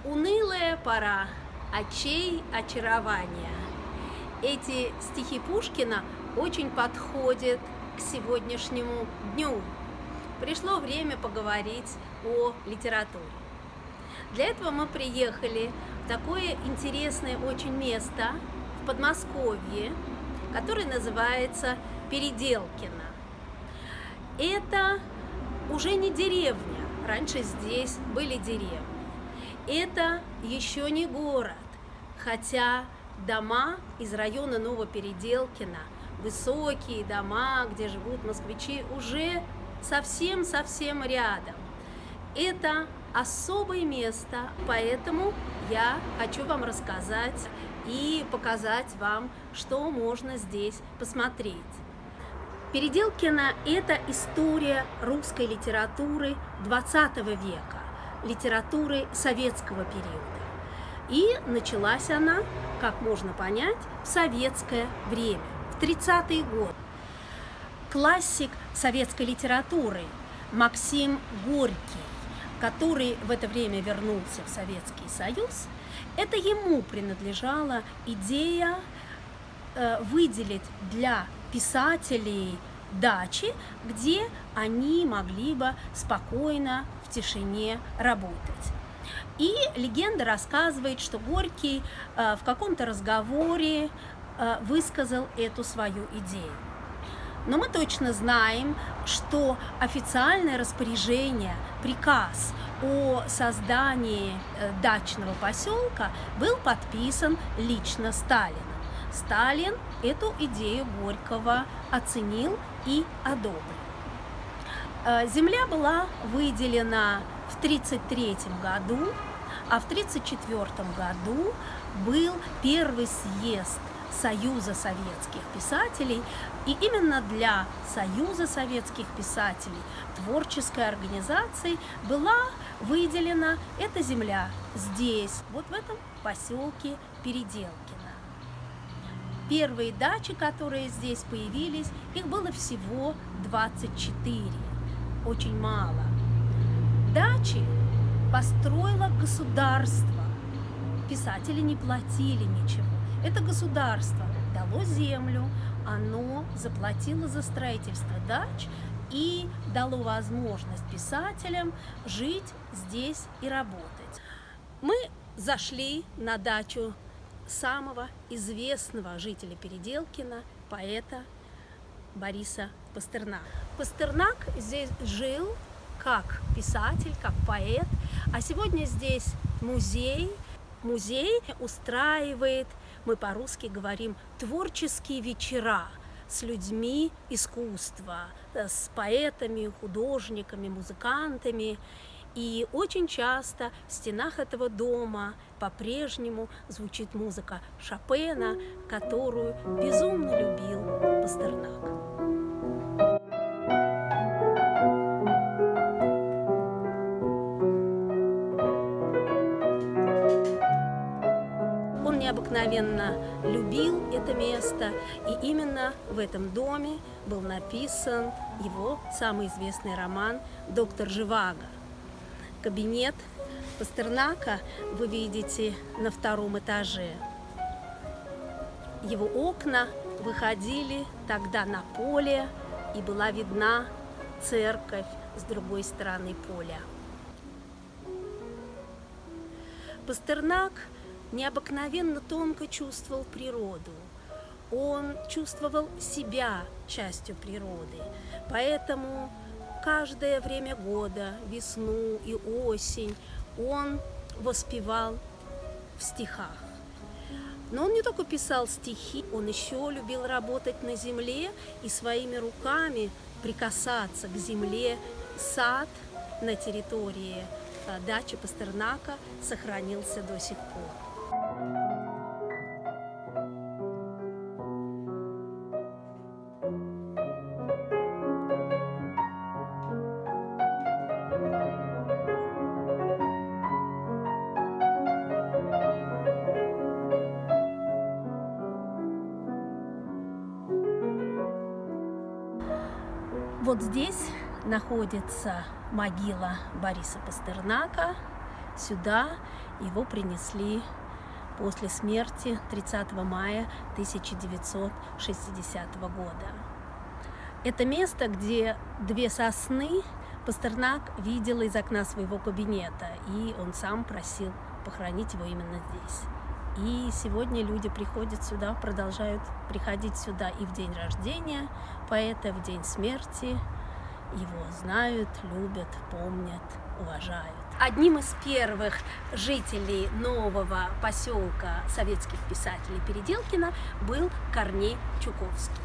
Унылая пора, очей очарования. Эти стихи Пушкина очень подходят к сегодняшнему дню. Пришло время поговорить о литературе. Для этого мы приехали в такое интересное очень место в Подмосковье, которое называется Переделкино. Это уже не деревня, раньше здесь были деревни. Это еще не город, хотя дома из района Новопеределкино, высокие дома, где живут москвичи, уже совсем рядом. Это особое место, поэтому я хочу вам рассказать и показать вам, что можно здесь посмотреть. Переделкино – это история русской литературы XX века, литературы советского периода. И началась она, как можно понять, в советское время, в 30-е годы. Классик советской литературы Максим Горький, который в это время вернулся в Советский Союз, это ему принадлежала идея выделить для писателей дачи, где они могли бы спокойно в тишине работать. И легенда рассказывает, что Горький в каком-то разговоре высказал эту свою идею. Но мы точно знаем, что официальное распоряжение, приказ о создании дачного поселка был подписан лично Сталином. Сталин эту идею Горького оценил и одобрил. Земля была выделена в 1933 году, а в 1934 году был первый съезд Союза советских писателей, и именно для Союза советских писателей, творческой организации, была выделена эта земля здесь, вот в этом поселке Переделкино. Первые дачи, которые здесь появились, их было всего 24, очень мало. Дачи построило государство, писатели не платили ничего. Это государство дало землю, оно заплатило за строительство дач и дало возможность писателям жить здесь и работать. Мы зашли на дачу самого известного жителя Переделкино, поэта Бориса Пастернака. Пастернак здесь жил как писатель, как поэт, а сегодня здесь музей. Музей устраивает, мы по-русски говорим, творческие вечера с людьми искусства, с поэтами, художниками, музыкантами. И очень часто в стенах этого дома по-прежнему звучит музыка Шопена, которую безумно любил Пастернак. Он необыкновенно любил это место, и именно в этом доме был написан его самый известный роман «Доктор Живаго». Кабинет Пастернака вы видите на втором этаже. Его окна выходили тогда на поле, и была видна церковь с другой стороны поля. Пастернак необыкновенно тонко чувствовал природу. Он чувствовал себя частью природы, поэтому каждое время года, весну и осень, он воспевал в стихах. Но он не только писал стихи, он еще любил работать на земле и своими руками прикасаться к земле. Сад на территории дачи Пастернака сохранился до сих пор. Вот здесь находится могила Бориса Пастернака. Сюда его принесли после смерти 30 мая 1960 года. Это место, где две сосны Пастернак видел из окна своего кабинета, и он сам просил похоронить его именно здесь. И сегодня люди приходят сюда, продолжают приходить сюда и в день рождения поэта, в день смерти. Его знают, любят, помнят, уважают. Одним из первых жителей нового поселка советских писателей Переделкино был Корней Чуковский.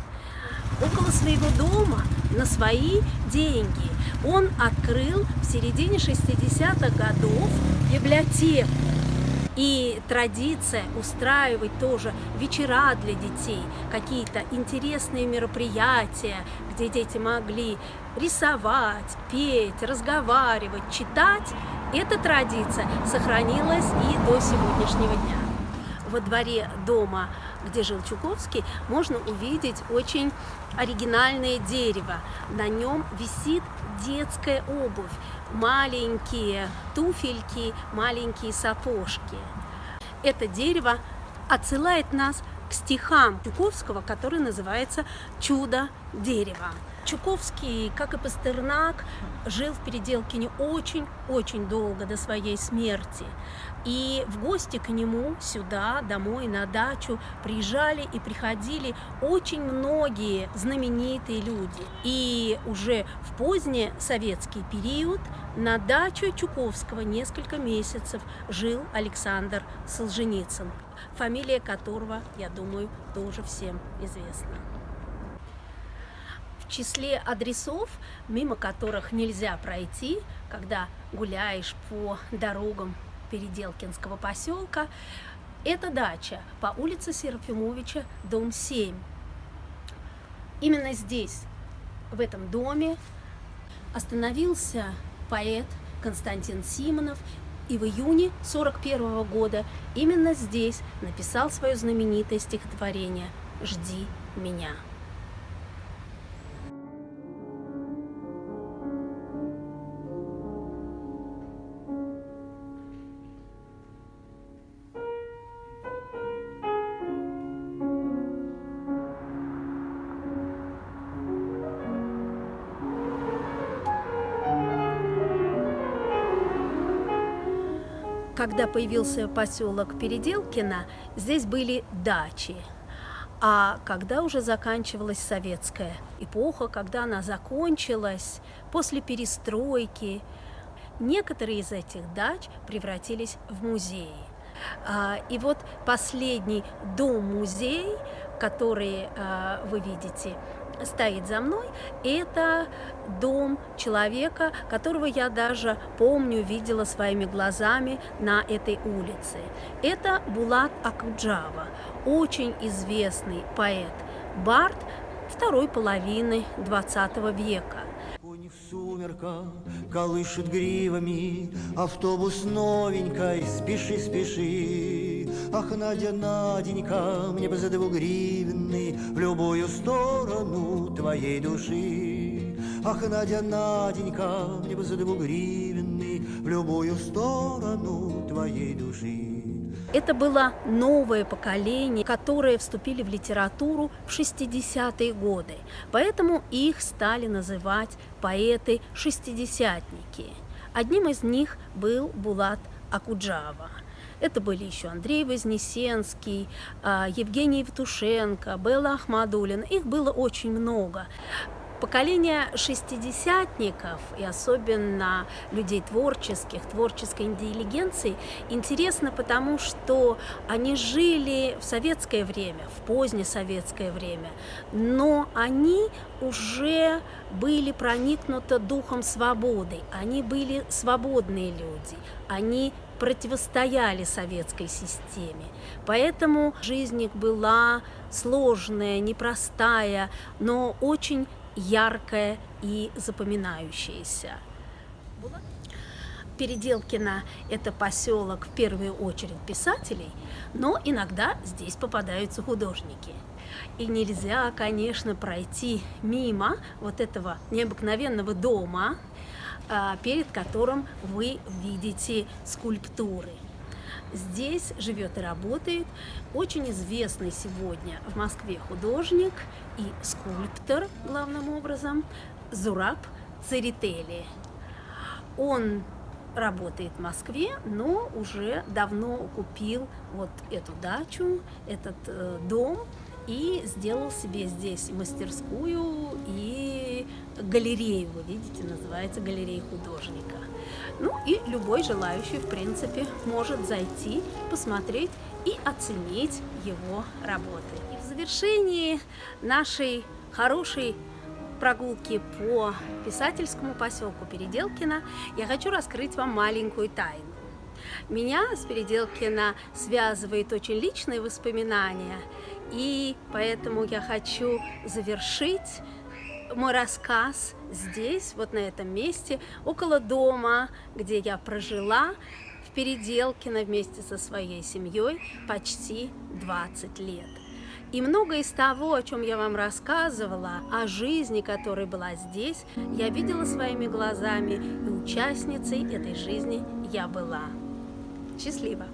Около своего дома на свои деньги он открыл в середине 60-х годов библиотеку. И традиция устраивать тоже вечера для детей, какие-то интересные мероприятия, где дети могли рисовать, петь, разговаривать, читать, эта традиция сохранилась и до сегодняшнего дня. Во дворе дома, где жил Чуковский, можно увидеть очень оригинальное дерево. На нем висит детская обувь, маленькие туфельки, маленькие сапожки. Это дерево отсылает нас к стихам Чуковского, который называется «Чудо-дерево». Чуковский, как и Пастернак, жил в Переделкине очень-очень долго до своей смерти. И в гости к нему сюда, домой, на дачу приезжали и приходили очень многие знаменитые люди. И уже в поздний советский период на даче Чуковского несколько месяцев жил Александр Солженицын, фамилия которого, я думаю, тоже всем известна. В числе адресов, мимо которых нельзя пройти, когда гуляешь по дорогам Переделкинского поселка, это дача по улице Серафимовича, дом 7. Именно здесь, в этом доме, остановился поэт Константин Симонов, и в июне 1941 года именно здесь написал свое знаменитое стихотворение «Жди меня». Когда появился поселок Переделкино, здесь были дачи. А когда уже заканчивалась советская эпоха, когда она закончилась, после перестройки, некоторые из этих дач превратились в музеи. И вот последний дом-музей, который вы видите, стоит за мной, это дом человека, которого я даже помню, видела своими глазами на этой улице. Это Булат Акуджава, очень известный поэт, бард второй половины XX века. В сумерках колышет гривами, автобус новенькой, спеши, спеши. Ах, Надя, Наденька, мне бы за 2-гривенный в любую сторону твоей души. Ах, Надя, Наденька, мне бы за 2-гривенный в любую сторону твоей души. Это было новое поколение, которые вступили в литературу в 60-е годы, поэтому их стали называть поэты-шестидесятники. Одним из них был Булат Акуджава. Это были еще Андрей Вознесенский, Евгений Евтушенко, Белла Ахмадуллина. Их было очень много. Поколение шестидесятников, и особенно людей творческих, творческой интеллигенции, интересно потому, что они жили в советское время, в позднесоветское время, но они уже были проникнуты духом свободы, они были свободные люди, они противостояли советской системе. Поэтому жизнь их была сложная, непростая, но очень яркая и запоминающаяся. Переделкино – это поселок в первую очередь писателей, но иногда здесь попадаются художники. И нельзя, конечно, пройти мимо вот этого необыкновенного дома, перед которым вы видите скульптуры. Здесь живет и работает очень известный сегодня в Москве художник и скульптор, главным образом, Зураб Церетели. Он работает в Москве, но уже давно купил вот эту дачу, этот дом, и сделал себе здесь мастерскую и галерею. Вы видите, называется галерея художника. Ну и любой желающий, в принципе, может зайти, посмотреть и оценить его работы. И в завершении нашей хорошей прогулки по писательскому поселку Переделкино я хочу раскрыть вам маленькую тайну. Меня с Переделкино связывают очень личные воспоминания, и поэтому я хочу завершить мой рассказ здесь, вот на этом месте, около дома, где я прожила в Переделкино вместе со своей семьей почти 20 лет. И многое из того, о чем я вам рассказывала, о жизни, которая была здесь, я видела своими глазами, и участницей этой жизни я была. Счастливо!